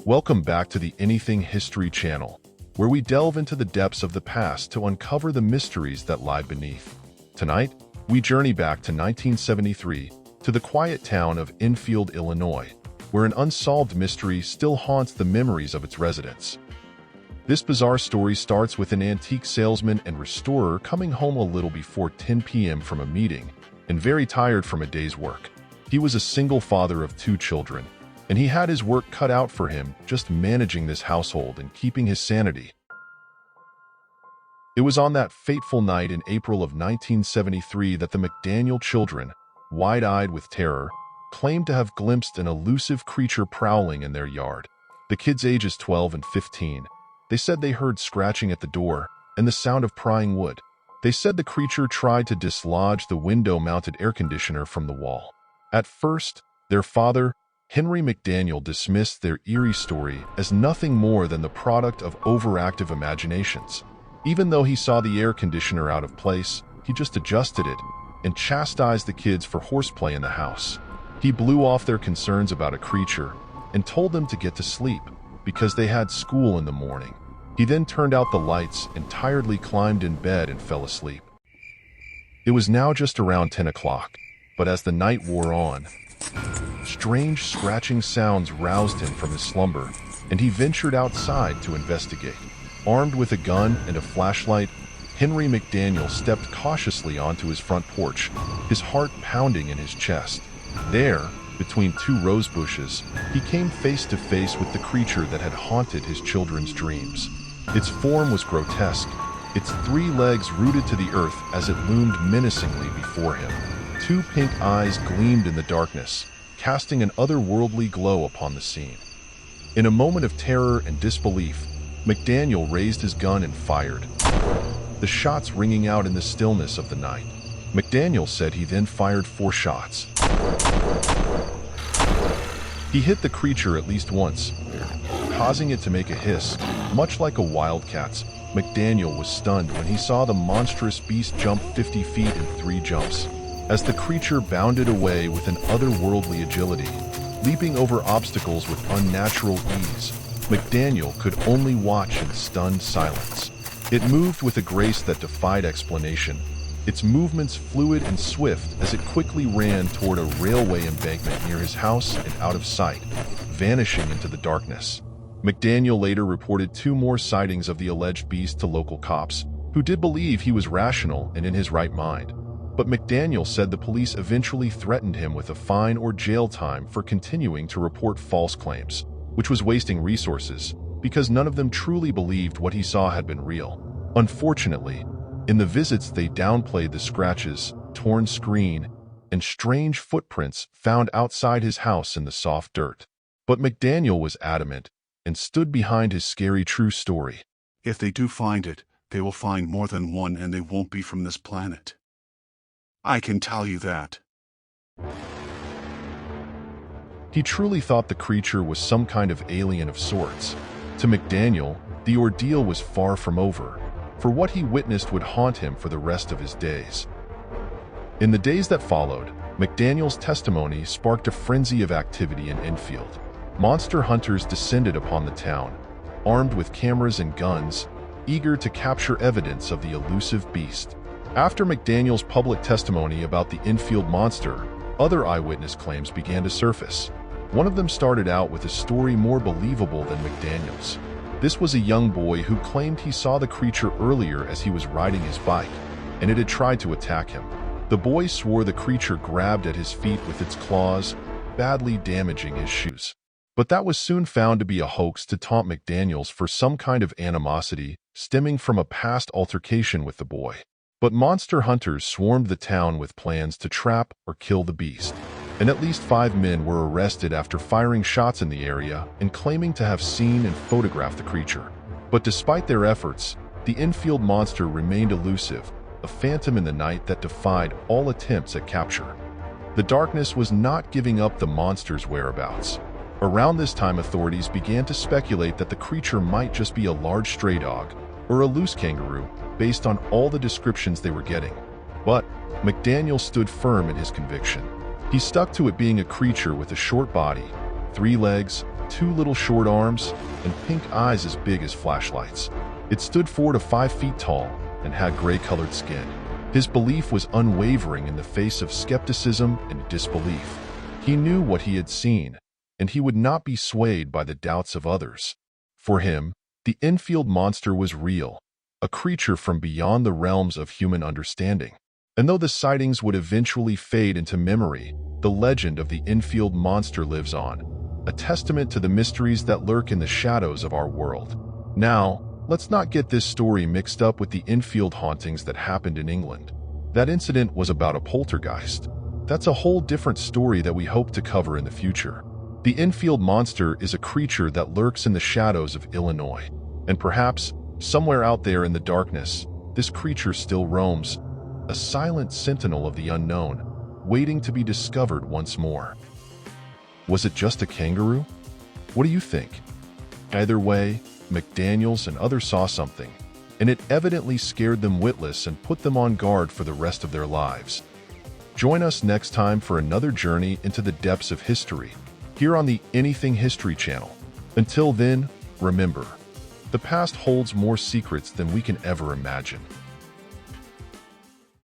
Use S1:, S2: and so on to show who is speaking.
S1: Welcome back to the Anything History channel, where we delve into the depths of the past to uncover the mysteries that lie beneath. Tonight, we journey back to 1973 to the quiet town of Enfield, Illinois, where an unsolved mystery still haunts the memories of its residents. This bizarre story starts with an antique salesman and restorer coming home a little before 10 p.m. from a meeting and very tired from a day's work. He was a single father of 2 children, and he had his work cut out for him just managing this household and keeping his sanity. It was on that fateful night in April of 1973 that the McDaniel children, wide-eyed with terror, claimed to have glimpsed an elusive creature prowling in their yard. The kids' ages 12 and 15. They said they heard scratching at the door and the sound of prying wood. They said the creature tried to dislodge the window-mounted air conditioner from the wall. At first, their father, Henry McDaniel, dismissed their eerie story as nothing more than the product of overactive imaginations. Even though he saw the air conditioner out of place, he just adjusted it and chastised the kids for horseplay in the house. He blew off their concerns about a creature and told them to get to sleep because they had school in the morning. He then turned out the lights and tiredly climbed in bed and fell asleep. It was now just around 10 o'clock, but as the night wore on, strange scratching sounds roused him from his slumber, and he ventured outside to investigate. Armed with a gun and a flashlight, Henry McDaniel stepped cautiously onto his front porch, his heart pounding in his chest. There, between 2 rose bushes, he came face to face with the creature that had haunted his children's dreams. Its form was grotesque, its 3 legs rooted to the earth as it loomed menacingly before him. 2 pink eyes gleamed in the darkness, casting an otherworldly glow upon the scene. In a moment of terror and disbelief, McDaniel raised his gun and fired, the shots ringing out in the stillness of the night. McDaniel said he then fired 4 shots. He hit the creature at least once, causing it to make a hiss, much like a wildcat's. McDaniel was stunned when he saw the monstrous beast jump 50 feet in 3 jumps. As the creature bounded away with an otherworldly agility, leaping over obstacles with unnatural ease, McDaniel could only watch in stunned silence. It moved with a grace that defied explanation, its movements fluid and swift as it quickly ran toward a railway embankment near his house and out of sight, vanishing into the darkness. McDaniel later reported 2 more sightings of the alleged beast to local cops, who did believe he was rational and in his right mind. But McDaniel said the police eventually threatened him with a fine or jail time for continuing to report false claims, which was wasting resources because none of them truly believed what he saw had been real. Unfortunately, in the visits they downplayed the scratches, torn screen, and strange footprints found outside his house in the soft dirt. But McDaniel was adamant and stood behind his scary true story.
S2: If they do find it, they will find more than one, and they won't be from this planet. I can tell you that.
S1: He truly thought the creature was some kind of alien of sorts. To McDaniel, the ordeal was far from over, for what he witnessed would haunt him for the rest of his days. In the days that followed, McDaniel's testimony sparked a frenzy of activity in Enfield. Monster hunters descended upon the town, armed with cameras and guns, eager to capture evidence of the elusive beast. After McDaniel's public testimony about the Enfield Monster, other eyewitness claims began to surface. One of them started out with a story more believable than McDaniel's. This was a young boy who claimed he saw the creature earlier as he was riding his bike, and it had tried to attack him. The boy swore the creature grabbed at his feet with its claws, badly damaging his shoes. But that was soon found to be a hoax to taunt McDaniels for some kind of animosity stemming from a past altercation with the boy. But monster hunters swarmed the town with plans to trap or kill the beast, and at least 5 men were arrested after firing shots in the area and claiming to have seen and photographed the creature. But despite their efforts, the Enfield Monster remained elusive, a phantom in the night that defied all attempts at capture. The darkness was not giving up the monster's whereabouts. Around this time, authorities began to speculate that the creature might just be a large stray dog or a loose kangaroo, based on all the descriptions they were getting. But McDaniel stood firm in his conviction. He stuck to it being a creature with a short body, 3 legs, 2 little short arms and pink eyes as big as flashlights. It stood 4 to 5 feet tall and had gray-colored skin. His belief was unwavering in the face of skepticism and disbelief. He knew what he had seen, and he would not be swayed by the doubts of others. For him, the Enfield Monster was real, a creature from beyond the realms of human understanding. And though the sightings would eventually fade into memory, the legend of the Enfield Monster lives on, a testament to the mysteries that lurk in the shadows of our world. Now, let's not get this story mixed up with the Enfield hauntings that happened in England. That incident was about a poltergeist. That's a whole different story that we hope to cover in the future. The Enfield Monster is a creature that lurks in the shadows of Illinois. And perhaps, somewhere out there in the darkness, this creature still roams, a silent sentinel of the unknown, waiting to be discovered once more. Was it just a kangaroo? What do you think? Either way, McDaniels and others saw something, and it evidently scared them witless and put them on guard for the rest of their lives. Join us next time for another journey into the depths of history, here on the Anything History channel. Until then, remember, the past holds more secrets than we can ever imagine.